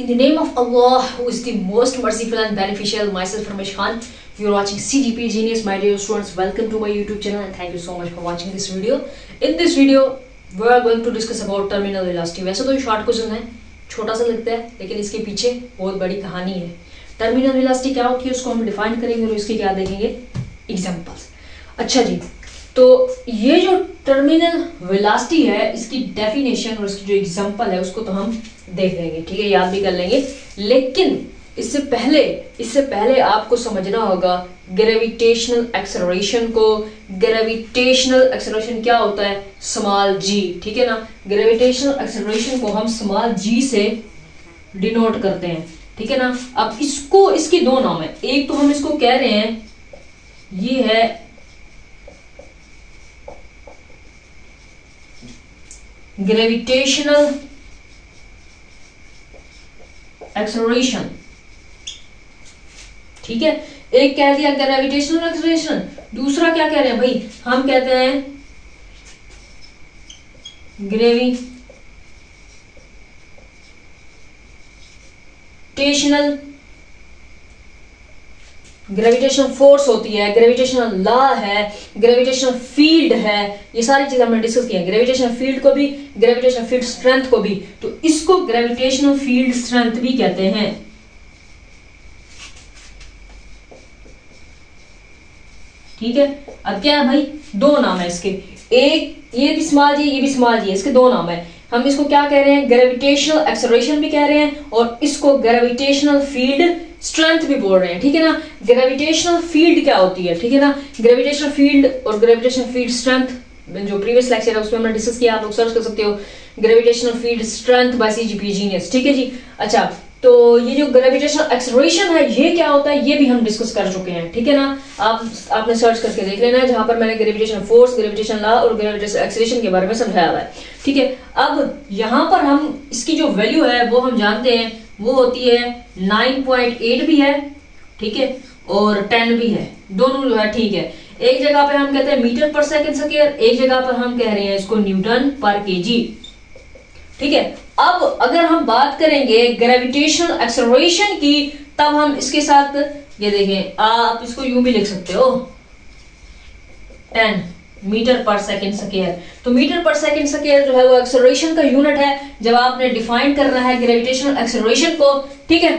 In the name of Allah, who is the most merciful and beneficial, myself Ramesh Khan. You are watching CGP Genius, my dear students. Welcome to my YouTube channel and thank you so much for watching this video. In this video, we are going to discuss about terminal velocity. वैसे तो ये short question है, छोटा सा लगता है, लेकिन इसके पीछे बहुत बड़ी कहानी है. टर्मिनल वेलोसिटी क्या होती है उसको हम डिफाइन करेंगे और इसके क्या देखेंगे एग्जांपल्स. अच्छा जी, तो ये जो टर्मिनल वेलोसिटी है इसकी डेफिनेशन और इसकी जो एग्जांपल है उसको तो हम देख लेंगे, ठीक है, याद भी कर लेंगे. लेकिन इससे पहले आपको समझना होगा ग्रेविटेशनल एक्सेलरेशन को. ग्रेविटेशनल एक्सेलरेशन क्या होता है? स्मॉल जी, ठीक है ना. ग्रेविटेशनल एक्सेलरेशन को हम स्मॉल जी से डिनोट करते हैं, ठीक है ना. अब इसके दो नाम है. एक तो हम इसको कह रहे हैं, ये है ग्रेविटेशनल एक्सेलरेशन, ठीक है. एक कह दिया ग्रेविटेशनल एक्सेलरेशन, दूसरा क्या कह रहे हैं भाई? हम कहते हैं ग्रेविटेशनल फोर्स होती है, ग्रेविटेशनल लॉ है, ग्रेविटेशनल फील्ड है. ये सारी चीजें हमने डिस्कस की है. ग्रेविटेशनल फील्ड को भी, ग्रेविटेशनल फील्ड स्ट्रेंथ को भी. तो इसको ग्रेविटेशनल फील्ड स्ट्रेंथ भी कहते हैं, ठीक है. अब क्या है भाई? दो नाम है इसके. एक ये भी स्मॉल जी, ये भी स्मॉल जी, इसके दो नाम है. हम इसको क्या कह रहे हैं? ग्रेविटेशनल एक्सेलरेशन भी कह रहे हैं और इसको ग्रेविटेशनल फील्ड स्ट्रेंथ भी बोल रहे हैं, ठीक है ना. ग्रेविटेशनल फील्ड क्या होती है, ठीक है ना. ग्रेविटेशनल फील्ड और ग्रेविटेशनल फील्ड स्ट्रेंथ जो प्रीवियस लेक्चर है उसमें हमने डिस्कस किया, आप लोग सर्च कर सकते हो gravitational field strength by CGP genius, ठीक है जी. अच्छा, तो ये जो ग्रेविटेशनल एक्सेलरेशन है ये क्या होता है ये भी हम डिस्कस कर चुके हैं, ठीक है ना. आपने सर्च करके देख लेना है जहां पर मैंने ग्रेविटेशनल फोर्स, ग्रेविटेशनल लॉ और ग्रेविटेशनल एक्सेलरेशन के बारे में समझाया हुआ है, ठीक है. अब यहां पर हम इसकी जो वैल्यू है वो हम जानते हैं, वो होती है 9.8 भी है, ठीक है, और 10 भी है. दोनों जो है ठीक है. एक जगह पे हम कहते हैं मीटर पर सेकंड स्क्वायर, एक जगह पर हम कह रहे हैं इसको न्यूटन पर केजी, ठीक है. अब अगर हम बात करेंगे ग्रेविटेशनल एक्सेलरेशन की, तब हम इसके साथ ये देखें, आप इसको यूं भी लिख सकते हो 10 मीटर पर सेकंड स्क्वायर. तो मीटर पर सेकंड स्क्वायर जो है वो एक्सेलरेशन का यूनिट है. जब आपने डिफाइन करना है ग्रेविटेशनल एक्सेलरेशन को, ठीक है,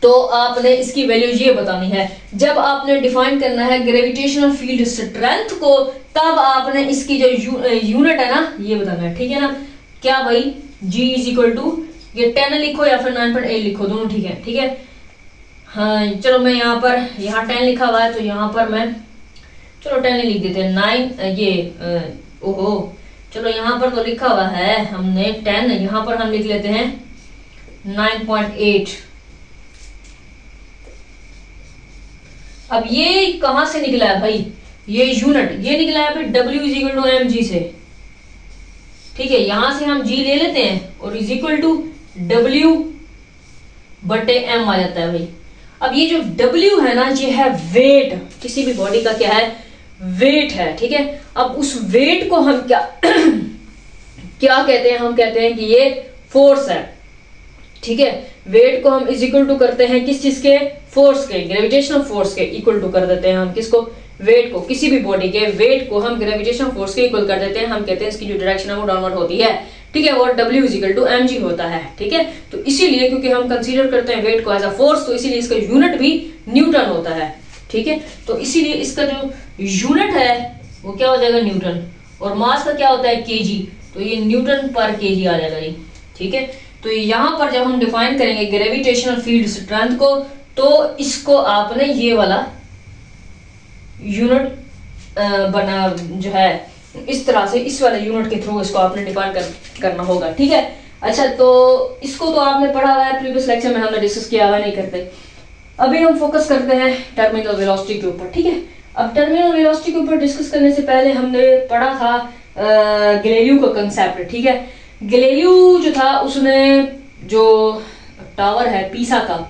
तो आपने इसकी वैल्यू ये बतानी है. जब आपने डिफाइन करना है ग्रेविटेशनल फील्ड स्ट्रेंथ को, तब आपने इसकी जो यूनिट है ना ये बताना है, ठीक है ना. क्या भाई? G इज इक्वल टू ये 10 लिखो या फिर 9.8 लिखो, दोनों ठीक है, ठीक है. हाँ चलो, मैं यहाँ 10 लिखा हुआ है तो यहाँ पर मैं चलो 10 लिख देते हैं. 9 ये ओहो, चलो यहाँ पर तो लिखा हुआ है हमने 10, यहाँ पर हम लिख लेते हैं 9.8. अब ये कहां से निकला है भाई? ये यूनिट ये निकला है भाई W is equal to mg से, ठीक है. यहां से हम G ले लेते हैं और इज इक्वल टू W बटे M आ जाता है भाई. अब ये जो W है ना ये है वेट, किसी भी बॉडी का क्या है? वेट है, ठीक है. अब उस वेट को हम क्या क्या कहते हैं? हम कहते हैं कि ये फोर्स है, ठीक है. वेट को हम इज इक्वल टू करते हैं किस चीज के? फोर्स के, ग्रेविटेशनल फोर्स के इक्वल टू कर देते हैं हम किसको? वेट को. किसी भी बॉडी के वेट को हम ग्रेविटेशनल फोर्स के इक्वल कर देते हैं. हम कहते हैं इसकी जो डायरेक्शन है वो डाउनवर्ड होती है, ठीक है, और W is equal to mg होता है, ठीक है. तो इसीलिए क्योंकि हम कंसीडर करते हैं वेट को एज अ फोर्स, तो इसीलिए इसका यूनिट भी न्यूटन होता है, ठीक है. तो इसीलिए इसका जो यूनिट है वो क्या हो जाएगा? न्यूटन. और मास का क्या होता है? केजी. तो ये न्यूटन पर केजी आ जाएगा ये, ठीक है. तो यहां पर जब हम डिफाइन करेंगे ग्रेविटेशनल फील्ड स्ट्रेंथ को, तो इसको आपने ये वाला यूनिट बना जो है इस तरह से, इस वाले यूनिट के थ्रू इसको आपने डिफाइन करना होगा, ठीक है. अच्छा, तो इसको तो आपने पढ़ा हुआ है, प्रीवियस लेक्चर में हमने डिस्कस किया हुआ, नहीं करते. अभी हम फोकस करते हैं टर्मिनल वेलोसिटी के ऊपर, ठीक है. अब टर्मिनल वेलोसिटी के ऊपर डिस्कस करने से पहले हमने पढ़ा था गैलीलियो का कंसेप्ट, ठीक है. गैलीलियो जो था उसने जो टावर है पीसा का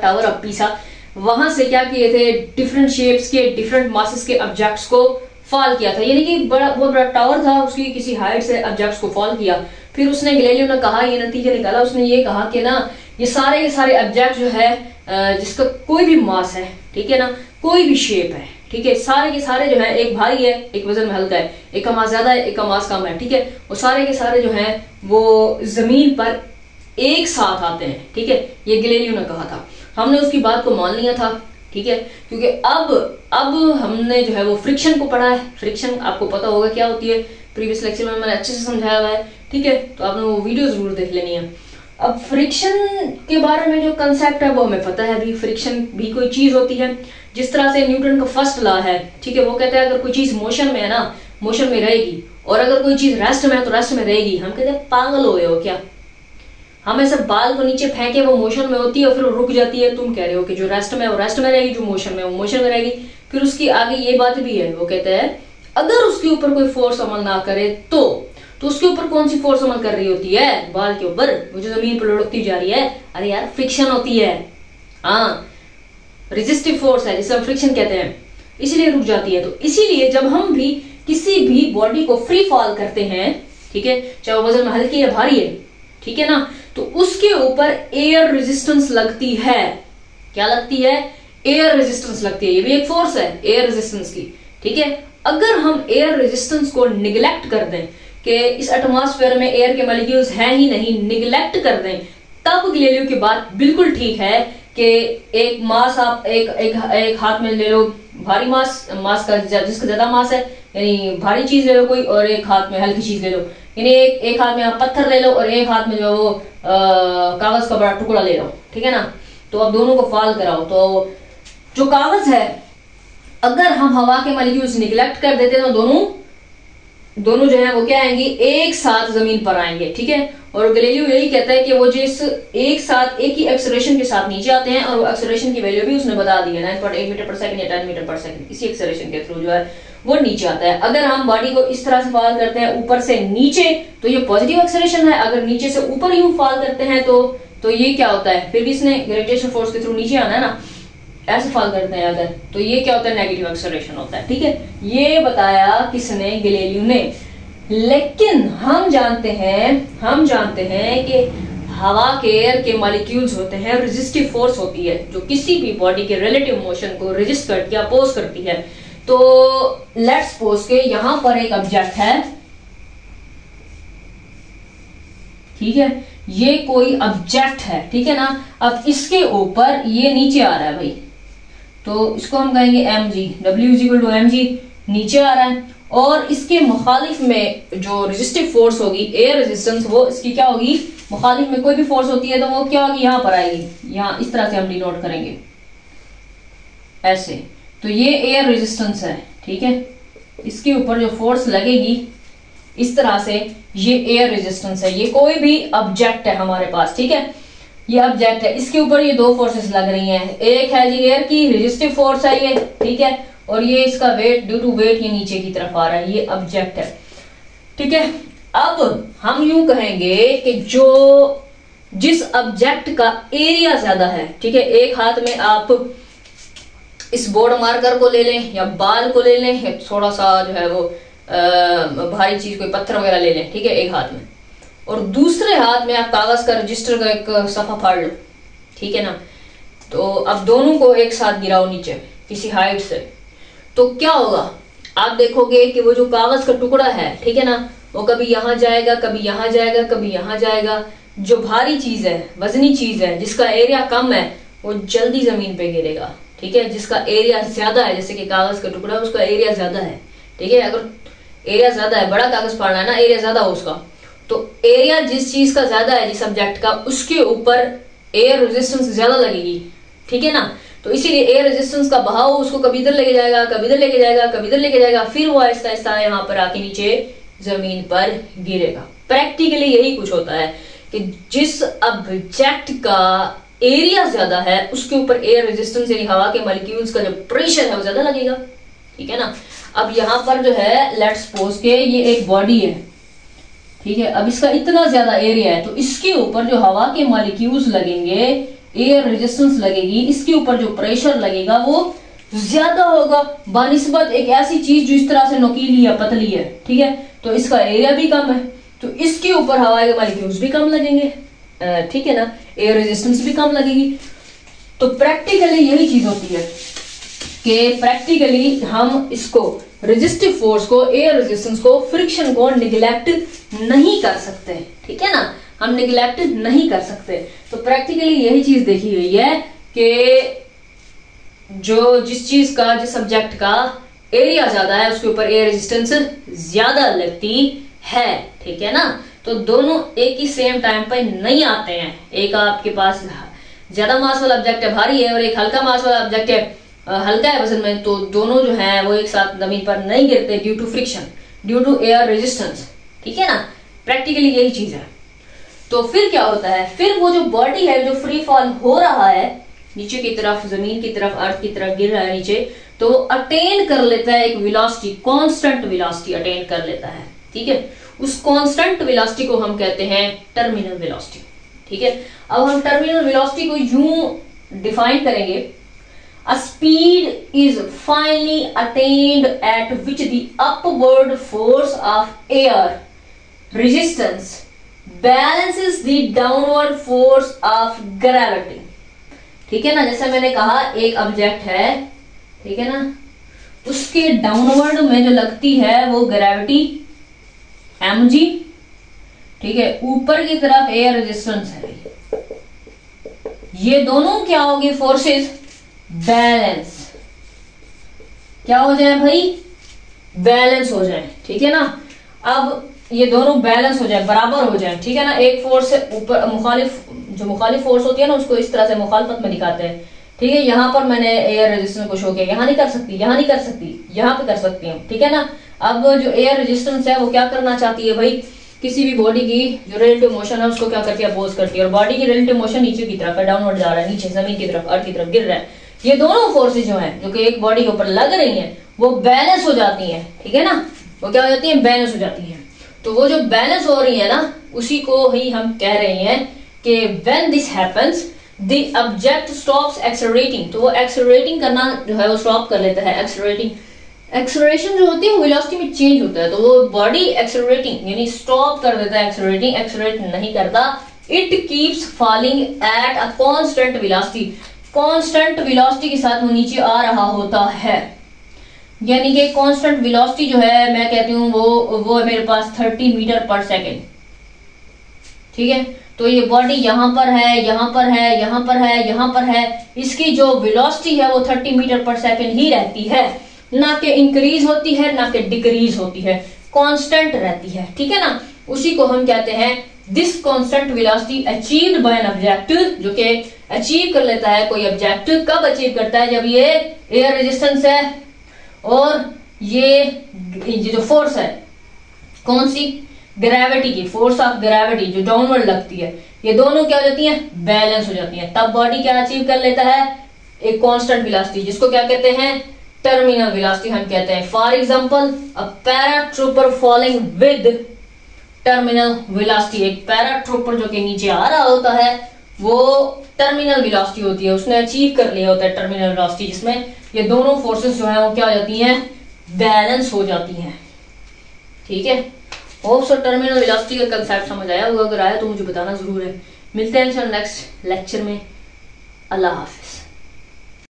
टावर ऑफ पीसा, वहां से क्या किए थे? डिफरेंट शेप्स के, डिफरेंट मासेस के ऑब्जेक्ट्स को फॉल किया था. यानी कि बहुत बड़ा टावर था, उसकी किसी हाइट से ऑब्जेक्ट्स को फॉल किया. फिर उसने गैलीलियो ने कहा, ये नतीजा निकाला, उसने ये कहा कि ना ये सारे ऑब्जेक्ट जो है जिसका कोई भी मास है, ठीक है ना, कोई भी शेप है, ठीक है, सारे के सारे जो है, एक भारी है एक वजन में हल्का है, एक का मास ज्यादा है एक का मास कम है, ठीक है, वो सारे के सारे जो है वो जमीन पर एक साथ आते हैं, ठीक है, ये गैलीलियो ने कहा था। हमने उसकी बात को मान लिया था, ठीक है, क्योंकि अब हमने जो है वो फ्रिक्शन को पढ़ा है। फ्रिक्शन आपको पता होगा क्या होती है, प्रीवियस लेक्चर में मैंने अच्छे से समझाया हुआ है, ठीक है, तो आपने वो वीडियो जरूर देख लेनी है। अब फ्रिक्शन के बारे में जो कंसेप्ट है वो हमें पता है भी, फ्रिक्शन भी कोई चीज होती है, जिस तरह से न्यूटन का फर्स्ट लॉ है, ठीक है, वो कहता है अगर कोई चीज मोशन में है ना, मोशन में रहेगी, और अगर कोई चीज रेस्ट में है तो रेस्ट में रहेगी। हम कहते हैं पागल हो गए हो क्या, हम ऐसे बाल को नीचे फेंके वो मोशन में होती है और फिर वो रुक जाती है, तुम कह रहे हो कि जो रेस्ट में है वो रेस्ट में रहेगी, जो मोशन में है वो मोशन में रहेगी। फिर उसकी आगे ये बात भी है, वो कहते हैं अगर उसके ऊपर कोई फोर्स अमल ना करे तो उसके ऊपर कौन सी फोर्स अमल कर रही होती है, बाल के ऊपर, वो जो जमीन पर लुढ़कती जा रही है, अरे यार फ्रिक्शन होती है, हाँ, रेजिस्टिव फोर्स है जिसे हम फ्रिक्शन कहते हैं, इसीलिए रुक जाती है। तो इसीलिए जब हम भी किसी भी बॉडी को फ्री फॉल करते हैं, ठीक है, चाहे वो वजन में हल्की है भारी है, ठीक है ना, तो उसके ऊपर एयर रेजिस्टेंस लगती है। क्या लगती है? एयर रेजिस्टेंस लगती है। ये भी एक फोर्स है एयर रेजिस्टेंस की, ठीक है। अगर हम एयर रेजिस्टेंस को निगलेक्ट कर दें कि इस एटमॉस्फेयर में एयर के मॉलिक्यूल्स हैं ही नहीं, निगलेक्ट कर दें, तब गैलीलियो की बात बिल्कुल ठीक है कि एक मास आप एक हाथ में ले लो, भारी मास का जिसका ज्यादा मास है, यानी भारी चीज ले लो कोई, और एक हाथ में हल्की चीज ले लो, यानी एक हाथ में आप पत्थर ले लो और एक हाथ में जो कागज का बड़ा टुकड़ा ले लो, ठीक है ना। तो अब दोनों को फाल कराओ, तो जो कागज है अगर हम हवा के मॉलिक्यूल्स निगलेक्ट कर देते हैं तो दोनों जो है वो क्या आएंगे, एक साथ जमीन पर आएंगे, ठीक है। और गैलीलियो यही कहता है कि वो जिस एक साथ एक ही एक्सेलरेशन के साथ नीचे आते हैं, और वो एक्सेलरेशन की वैल्यू भी उसने बता दी है 9.8 मीटर पर सेकंड या 10 मीटर पर सेकंड, इसी एक्सेलरेशन के थ्रू जो है वो नीचे आता है। अगर हम बॉडी को इस तरह से फॉल करते हैं ऊपर से नीचे तो ये पॉजिटिव एक्सेलरेशन है, अगर नीचे से ऊपर यूं फॉल करते हैं तो ये क्या होता है, फिर भी इसने ग्रेविटेशन फोर्स के थ्रू नीचे आना है ना, ऐसे फॉल करते हैं अगर, तो ये क्या होता है, नेगेटिव एक्सेलरेशन होता है, ठीक है। ये बताया किसने, गैलीलियो ने। लेकिन हम जानते हैं कि हवा के एयर के मॉलिक्यूल्स होते हैं, रेजिस्टिव फोर्स होती है जो किसी भी बॉडी के रिलेटिव मोशन को रेजिस्ट करती है, अपोज करती है। तो लेट्स सपोज के यहां पर एक ऑब्जेक्ट है, ठीक है, ये कोई ऑब्जेक्ट है, ठीक है ना। अब इसके ऊपर ये नीचे आ रहा है भाई, तो इसको हम कहेंगे mg, W=mg, नीचे आ रहा है, और इसके मुखालिफ में जो रेजिस्टिव फोर्स होगी, एयर रेजिस्टेंस, वो इसकी क्या होगी, मुखालिफ में कोई भी फोर्स होती है तो वो क्या होगी, यहां पर आएगी, यहां इस तरह से हम डिनोट करेंगे ऐसे। तो ये एयर रेजिस्टेंस है, ठीक है, इसके ऊपर जो फोर्स लगेगी इस तरह से, ये एयर रेजिस्टेंस है। ये कोई भी ऑब्जेक्ट है हमारे पास, ठीक है, ये ऑब्जेक्ट है, इसके ऊपर ये दो फोर्सेस लग रही हैं, एक है जी एयर की रेजिस्टिव फोर्स है ये, ठीक है, और ये इसका वेट, ड्यू टू वेट ये नीचे की तरफ आ रहा है, ये ऑब्जेक्ट है, ठीक है। अब हम यूं कहेंगे कि जिस ऑब्जेक्ट का एरिया ज्यादा है, ठीक है, एक हाथ में आप इस बोर्ड मार्कर को ले लें या बाल को ले लें या थोड़ा सा जो है वो भारी चीज कोई पत्थर वगैरह ले लें, ठीक है, एक हाथ में, और दूसरे हाथ में आप कागज का रजिस्टर का एक सफा फाड़ लो, ठीक है ना। तो अब दोनों को एक साथ गिराओ नीचे किसी हाइट से, तो क्या होगा, आप देखोगे कि वो जो कागज का टुकड़ा है, ठीक है ना, वो कभी यहां जाएगा, कभी यहां जाएगा, कभी यहां जाएगा। जो भारी चीज है, वजनी चीज है, जिसका एरिया कम है, वो जल्दी जमीन पे गिरेगा, ठीक है। जिसका एरिया ज्यादा है, जैसे कि कागज का टुकड़ा, उसका एरिया ज्यादा है, ठीक है। अगर एरिया ज्यादा है, बड़ा कागज फाड़ना है ना, एरिया ज्यादा हो उसका, तो एरिया जिस चीज का ज्यादा है, जिस सब्जेक्ट का, उसके ऊपर एयर रेजिस्टेंस ज्यादा लगेगी, ठीक है ना। तो इसीलिए एयर रेजिस्टेंस का बहाव उसको कभी इधर लेके जाएगा, कभी इधर लेके जाएगा, कभी इधर लेके जाएगा, फिर वो आहिस्ता आहिस्ता यहाँ पर आके नीचे जमीन पर गिरेगा। प्रैक्टिकली यही कुछ होता है कि जिस ऑब्जेक्ट का एरिया ज्यादा है उसके ऊपर एयर रेजिस्टेंस यानी हवा के मॉलिक्यूल्स का जो प्रेशर है वो ज्यादा लगेगा, ठीक है ना। अब यहाँ पर जो है लेट्स सपोज के ये एक बॉडी है, ठीक है, अब इसका इतना ज्यादा एरिया है, तो इसके ऊपर जो हवा के मॉलिक्यूल्स लगेंगे, एयर रेजिस्टेंस लगेगी, इसके ऊपर जो प्रेशर लगेगा वो ज्यादा होगा बानिस्बत एक ऐसी चीज जो इस तरह से नोकीली या पतली है, ठीक है, तो इसका एरिया भी कम है। तो इसके ऊपर हवा के मॉलिक्यूल्स भी कम लगेंगे, ठीक है ना, एयर रेजिस्टेंस भी कम लगेगी। तो प्रैक्टिकली यही चीज होती है कि प्रैक्टिकली हम इसको रेजिस्टिव फोर्स को, एयर रेजिस्टेंस को, फ्रिक्शन को निगलेक्ट नहीं कर सकते, ठीक है ना, हम निगलेक्ट नहीं कर सकते। तो प्रैक्टिकली यही चीज देखी गई है कि जो जिस चीज का, जिस सब्जेक्ट का एरिया ज्यादा है उसके ऊपर एयर रेजिस्टेंस ज्यादा लगती है, ठीक है ना। तो दोनों एक ही सेम टाइम पर नहीं आते हैं, एक आपके पास ज्यादा मास वाला ऑब्जेक्ट है, भारी है, और एक हल्का मास वाला ऑब्जेक्ट है, हल्का है वजन में, तो दोनों जो है वो एक साथ जमीन पर नहीं गिरते due to friction, due to air resistance, ठीक है ना। प्रैक्टिकली यही चीज है। तो फिर क्या होता है, फिर वो जो बॉडी है जो फ्री फॉल हो रहा है नीचे की तरफ, जमीन की तरफ, अर्थ की तरफ गिर रहा है नीचे, तो अटेन कर लेता है एक वेलोसिटी, कांस्टेंट वेलोसिटी अटेन कर लेता है, ठीक है। उस कांस्टेंट वेलोसिटी को हम कहते हैं टर्मिनल वेलोसिटी, ठीक है। अब हम टर्मिनल वेलोसिटी को यूं डिफाइन करेंगे, a speed is finally attend eight which the upward force of air resistance balances the downward force of gravity, ठीक है ना। जैसे मैंने कहा एक ऑब्जेक्ट है, ठीक है ना, उसके डाउनवर्ड में जो लगती है वो ग्रेविटी mg, ठीक है, ऊपर की तरफ एयर रेजिस्टेंस है, ये दोनों क्या होगी फोर्सेस, बैलेंस, क्या हो जाए भाई, बैलेंस हो जाए, ठीक है ना। अब ये दोनों बैलेंस हो जाए, बराबर हो जाए, ठीक है ना। एक फोर्स से ऊपर मुखालिफ, जो मुखालिफ फोर्स होती है ना उसको इस तरह से मुखालफत में दिखाते हैं, ठीक है। यहाँ पर मैंने एयर रेजिस्टेंस को शो किया, यहाँ नहीं कर सकती, यहाँ नहीं कर सकती, यहाँ पे कर सकती हूँ, ठीक है ना। अब जो एयर रेजिस्टेंस है वो क्या करना चाहती है भाई, किसी भी बॉडी की जो रिलेटिव मोशन है उसको क्या करती है, अपोज करती है, और बॉडी की रिलेटिव मोशन नीचे की तरफ है, डाउनवर्ड जा रहा है, नीचे जमीन की तरफ, अर्थ की तरफ गिर रहा है। ये दोनों फोर्सेज जो है जो कि एक बॉडी के ऊपर लग रही है वो बैलेंस हो जाती है, ठीक है ना, वो क्या हो जाती है, बैलेंस हो जाती है। तो वो जो बैलेंस हो रही है ना उसी को ही हम कह रहे हैं कि when this happens the object stops accelerating, तो वो एक्सेलरेटिंग करना जो है वो स्टॉप कर लेता है। एक्सेलरेटिंग, एक्सेलरेशन जो होती है वो वेलोसिटी में चेंज होता है, तो वो बॉडी एक्सेलरेटिंग यानी स्टॉप कर देता है, एक्सेलरेटिंग एक्सेलरेट नहीं करता। It keeps falling at a constant velocity, constant velocity के साथ वो नीचे आ रहा होता है, यानी कि कांस्टेंट वेलोसिटी जो है मैं कहती हूँ वो है मेरे पास 30 मीटर पर सेकेंड, ठीक है। तो ये बॉडी यहाँ पर है, यहाँ पर है, यहाँ पर है, यहाँ पर है, इसकी जो वेलोसिटी है वो 30 मीटर पर सेकेंड ही रहती है, ना कि इंक्रीज होती है ना कि डिक्रीज होती है, कांस्टेंट रहती है, ठीक है ना। उसी को हम कहते हैं this constant velocity achieved by an object, जो कि अचीव कर लेता है कोई ऑब्जेक्ट। कब अचीव करता है, जब ये एयर रेजिस्टेंस है और ये जो फोर्स है, कौन सी, ग्रेविटी की, फोर्स ऑफ ग्रेविटी जो डाउनवर्ड लगती है, ये दोनों क्या हो जाती हैं, बैलेंस हो जाती हैं। तब बॉडी क्या अचीव कर लेता है, एक कांस्टेंट वेलोसिटी, जिसको क्या कहते हैं, टर्मिनल वेलोसिटी हम कहते हैं। For example a paratrooper falling with terminal velocity, एक पैराट्रूपर जो कि नीचे आ रहा होता है वो टर्मिनल वेलोसिटी होती है, उसने अचीव कर लिया होता है टर्मिनल वेलोसिटी, जिसमें ये दोनों फोर्सेस जो है वो क्या हो जाती हैं, बैलेंस हो जाती हैं, ठीक है। होप सो टर्मिनल वेलोसिटी का कंसेप्ट समझ आया होगा, अगर आया तो मुझे बताना जरूर है। मिलते हैं नेक्स्ट लेक्चर में, अल्लाह हाफिज।